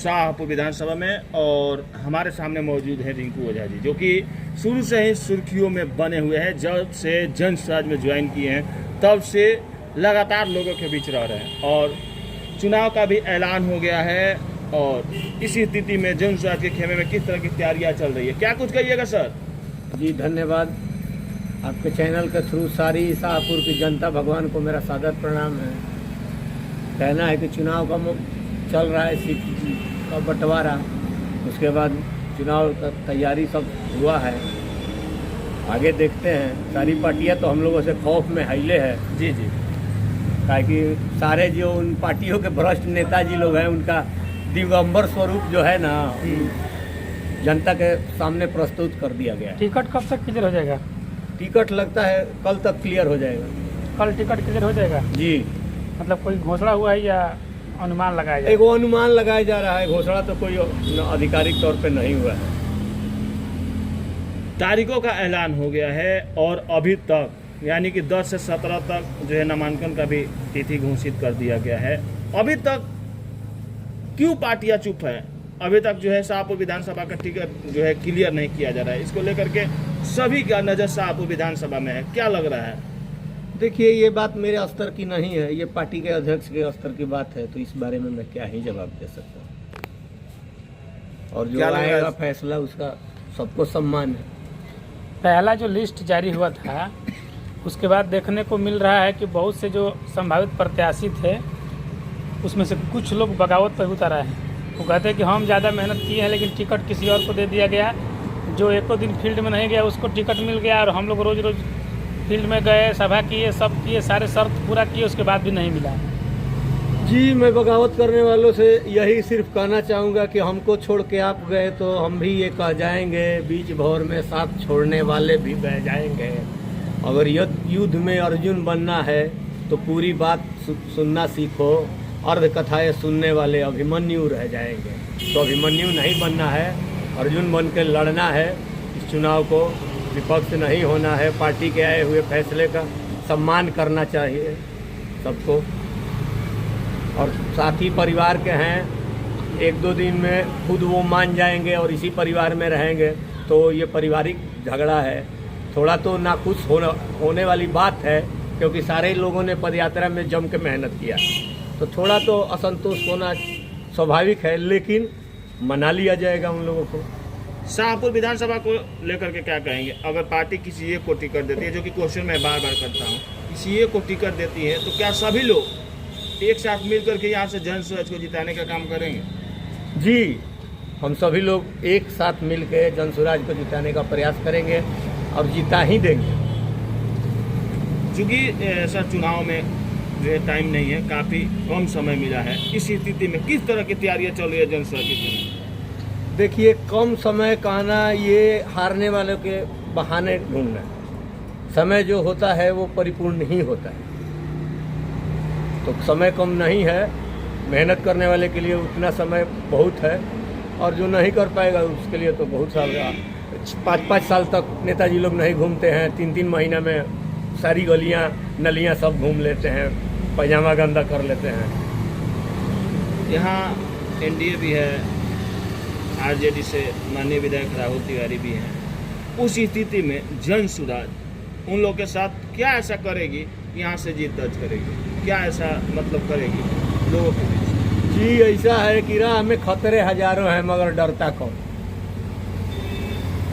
शाहपुर विधानसभा में और हमारे सामने मौजूद है रिंकू ओझा जी, जो कि शुरू से ही सुर्खियों में बने हुए हैं। जब से जन स्वराज में ज्वाइन किए हैं तब से लगातार लोगों के बीच रह रहे हैं और चुनाव का भी ऐलान हो गया है। और इसी स्थिति में जन स्वराज के खेमे में किस तरह की तैयारियां चल रही है, क्या कुछ कहिएगा सर? जी धन्यवाद। आपके चैनल के थ्रू सारी शाहपुर की जनता भगवान को मेरा सादर प्रणाम है। कहना है कि चुनाव का चल रहा है, सीट का बंटवारा, उसके बाद चुनाव का तैयारी सब हुआ है। आगे देखते हैं। सारी पार्टियां तो हम लोगों से खौफ में हिले है। जी जी, ताकि सारे जो उन पार्टियों के भ्रष्ट नेताजी लोग हैं उनका दिगंबर स्वरूप जो है ना जनता के सामने प्रस्तुत कर दिया गया है। टिकट कब तक क्लियर हो जाएगा? टिकट लगता है कल तक क्लियर हो जाएगा। कल टिकट क्लियर हो जाएगा जी, मतलब कोई घोषणा हुआ है या अनुमान लगाया जाएगा? एक अनुमान लगाया जा रहा है, घोषणा तो कोई आधिकारिक तौर पे नहीं हुआ है। तारीखों का ऐलान हो गया है और अभी तक यानी कि 10 से 17 तक जो है नामांकन का भी तिथि घोषित कर दिया गया है। अभी तक क्यों पार्टियां चुप है? अभी तक जो है शाहपुर विधानसभा का टिकट जो है क्लियर नहीं किया जा रहा है। इसको लेकर के सभी का नज़र शाहपुर विधानसभा में है, क्या लग रहा है? देखिए, ये बात मेरे स्तर की नहीं है, ये पार्टी के अध्यक्ष के स्तर की बात है, तो इस बारे में मैं क्या ही जवाब दे सकता हूँ। और जो आएगा फैसला उसका सबको सम्मान है। पहला जो लिस्ट जारी हुआ था उसके बाद देखने को मिल रहा है कि बहुत से जो संभावित प्रत्याशी थे उसमें से कुछ लोग बगावत पर उतर आए हैं। वो कहते हैं कि हम ज़्यादा मेहनत किए हैं लेकिन टिकट किसी और को दे दिया गया। जो एको दिन फील्ड में नहीं गया उसको टिकट मिल गया और हम लोग रोज़ रोज़ फील्ड में गए, सभा किए, सब किए, सारे शर्त पूरा किए, उसके बाद भी नहीं मिला। जी, मैं बगावत करने वालों से यही सिर्फ कहना चाहूँगा कि हमको छोड़ के आप गए तो हम भी ये कह जाएंगे, बीच भौर में साथ छोड़ने वाले भी बह जाएंगे। अगर युद्ध में अर्जुन बनना है तो पूरी बात सुनना सीखो। अर्ध कथाएं सुनने वाले अभिमन्यु रह जाएंगे। तो अभिमन्यु नहीं बनना है, अर्जुन बन के लड़ना है। इस चुनाव को विपक्ष नहीं होना है। पार्टी के आए हुए फैसले का सम्मान करना चाहिए सबको। और साथी परिवार के हैं, 1-2 दिन में खुद वो मान जाएंगे और इसी परिवार में रहेंगे तो ये पारिवारिक झगड़ा है। थोड़ा तो नाखुश होने वाली बात है, क्योंकि सारे लोगों ने पदयात्रा में जम के मेहनत किया, तो थोड़ा तो असंतोष होना स्वाभाविक है, लेकिन मना लिया जाएगा उन लोगों को। शाहपुर विधानसभा को लेकर के क्या कहेंगे? अगर पार्टी किसी एक को टिकट देती है, जो कि क्वेश्चन मैं बार बार करता हूँ, किसी एक को टिकट देती है तो क्या सभी लोग एक साथ मिलकर के यहाँ से जन स्वराज को जिताने का काम करेंगे? जी, हम सभी लोग एक साथ मिल के जन स्वराज को जिताने का प्रयास करेंगे और जिता ही देंगे। चूँकि सर चुनाव में जो है टाइम नहीं है, काफ़ी कम समय मिला है, इस स्थिति में किस तरह की तैयारियां चल रही है जन स्वराज की? देखिए, कम समय कहना ये हारने वालों के बहाने ढूंढना है। समय जो होता है वो परिपूर्ण ही होता है। तो समय कम नहीं है, मेहनत करने वाले के लिए उतना समय बहुत है, और जो नहीं कर पाएगा उसके लिए तो बहुत साल 5-5 साल तक नेताजी लोग नहीं घूमते हैं। 3-3 महीना में सारी गलियां नलियां सब घूम लेते हैं, पैजामा गंदा कर लेते हैं। यहाँ एनडीए भी है, आरजेडी से माननीय विधायक राहुल तिवारी भी हैं। उस स्थिति में जन स्वराज उन लोगों के साथ क्या ऐसा करेगी, यहाँ से जीत दर्ज करेगी? क्या ऐसा मतलब करेगी लोगों के बीच? जी, ऐसा है कि राह में खतरे हजारों हैं मगर डरता कौन?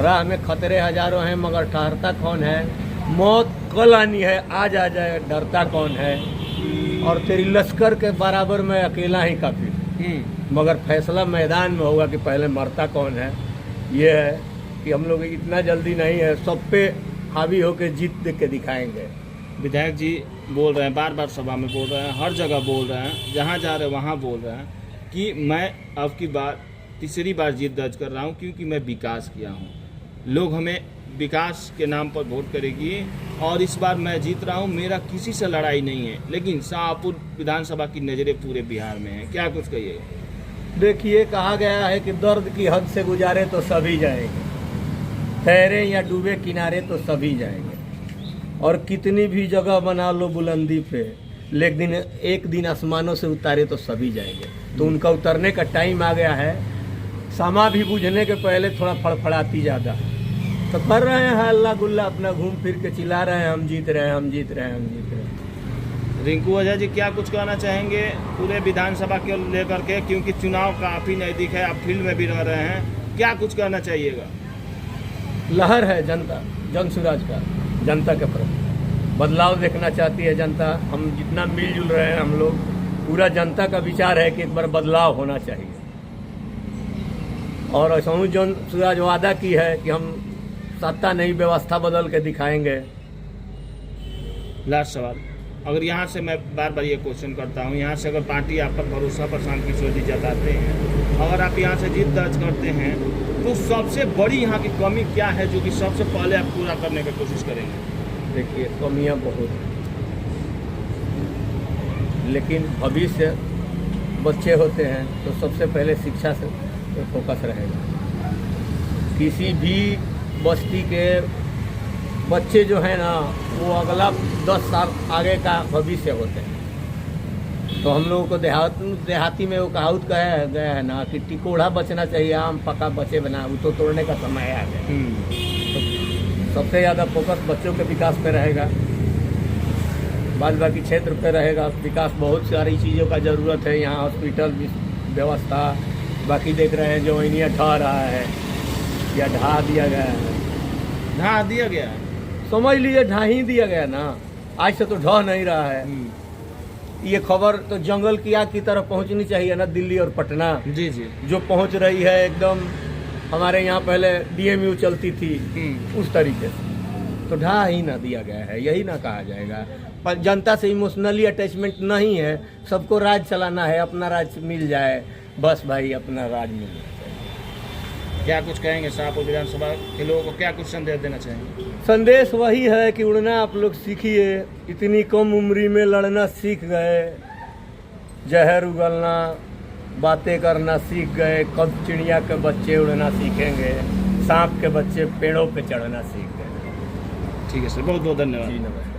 राह में खतरे हजारों हैं मगर ठहरता कौन है? मौत कल आनी है, आज आ जाए, डरता कौन है? और तेरी लश्कर के बराबर में अकेला ही काफी, मगर फैसला मैदान में होगा कि पहले मरता कौन है। ये है कि हम लोग इतना जल्दी नहीं है, सब पे हावी होकर जीत दे के दिखाएंगे। विधायक जी बोल रहे हैं, बार बार सभा में बोल रहे हैं, हर जगह बोल रहे हैं, जहाँ जा रहे हैं वहाँ बोल रहे हैं कि मैं अब की बार तीसरी बार जीत दर्ज कर रहा हूँ क्योंकि मैं विकास किया हूँ। लोग हमें विकास के नाम पर वोट करेगी और इस बार मैं जीत रहा हूँ। मेरा किसी से लड़ाई नहीं है, लेकिन शाहपुर विधानसभा की नज़रें पूरे बिहार में हैं। क्या कुछ कहिए? देखिए, कहा गया है कि दर्द की हद से गुजारे तो सभी जाएंगे, तैरे या डूबे किनारे तो सभी जाएंगे। और कितनी भी जगह बना लो बुलंदी पे, लेकिन एक दिन आसमानों से उतारे तो सभी जाएंगे। तो उनका उतरने का टाइम आ गया है। सामा भी बुझने के पहले थोड़ा फड़फड़ाती ज़्यादा, तो कर रहे हैं हल्ला गुल्ला, अपना घूम फिर के चिल्ला रहे हैं हम जीत रहे हैं, हम जीत रहे हैं, हम जीत रहे हैं। रिंकू ओझा जी क्या कुछ कहना चाहेंगे पूरे विधानसभा के लेकर के, क्योंकि चुनाव काफ़ी नज़दीक है, आप फील्ड में भी रह रहे हैं, क्या कुछ कहना चाहिएगा? लहर है जनता, जन सुराज का जनता के प्रति, बदलाव देखना चाहती है जनता। हम जितना मिलजुल रहे हैं हम लोग, पूरा जनता का विचार है कि एक बार बदलाव होना चाहिए। और ऐसा जन सुराज वादा की है कि हम सत्ता नहीं व्यवस्था बदल के दिखाएंगे। लास्ट सवाल, अगर यहाँ से मैं बार बार ये क्वेश्चन करता हूँ, यहाँ से अगर पार्टी आप पर भरोसा प्रशांत किशोर जी जताते हैं, अगर आप यहाँ से जीत दर्ज करते हैं, तो सबसे बड़ी यहाँ की कमी क्या है जो कि सबसे पहले आप पूरा करने की कोशिश करेंगे? देखिए कमियां बहुत हैं, लेकिन भविष्य बच्चे होते हैं तो सबसे पहले शिक्षा से फोकस रहेगा। किसी भी बस्ती के बच्चे जो है ना, वो अगला 10 साल आगे का भविष्य होते हैं। तो हम लोगों को देहाती में वो कहावत कहा गया है ना कि टिकोड़ा बचना चाहिए, आम पका बचे बना, वो तो तोड़ने का समय आ गया। तो सबसे ज़्यादा फोकस बच्चों के विकास पे रहेगा, बाद बाकी क्षेत्र पे रहेगा विकास। बहुत सारी चीज़ों का ज़रूरत है यहाँ, हॉस्पिटल व्यवस्था, बाकी देख रहे हैं जो इंडिया ढह रहा है या ढहा दिया गया है। ढहा दिया गया है, समझ लीजिए ढहा ही दिया गया ना, आज से तो ढह नहीं रहा है। ये खबर तो जंगल की आग की तरफ पहुंचनी चाहिए ना, दिल्ली और पटना जी जी, जो पहुंच रही है एकदम। हमारे यहाँ पहले DMU चलती थी उस तरीके से, तो ढहा ही ना दिया गया है, यही ना कहा जाएगा। पर जनता से इमोशनली अटैचमेंट नहीं है, सबको राज चलाना है, अपना राज मिल जाए बस भाई, अपना राज मिल जाए। क्या कुछ कहेंगे शाहपुर विधानसभा के लोगों को, क्या कुछ संदेश देना चाहेंगे? संदेश वही है कि उड़ना आप लोग सीखिए, इतनी कम उम्री में लड़ना सीख गए, जहर उगलना, बातें करना सीख गए। कब चिड़िया के बच्चे उड़ना सीखेंगे, सांप के बच्चे पेड़ों पे चढ़ना सीख गए। ठीक है सर, बहुत बहुत धन्यवाद। जी नमस्कार।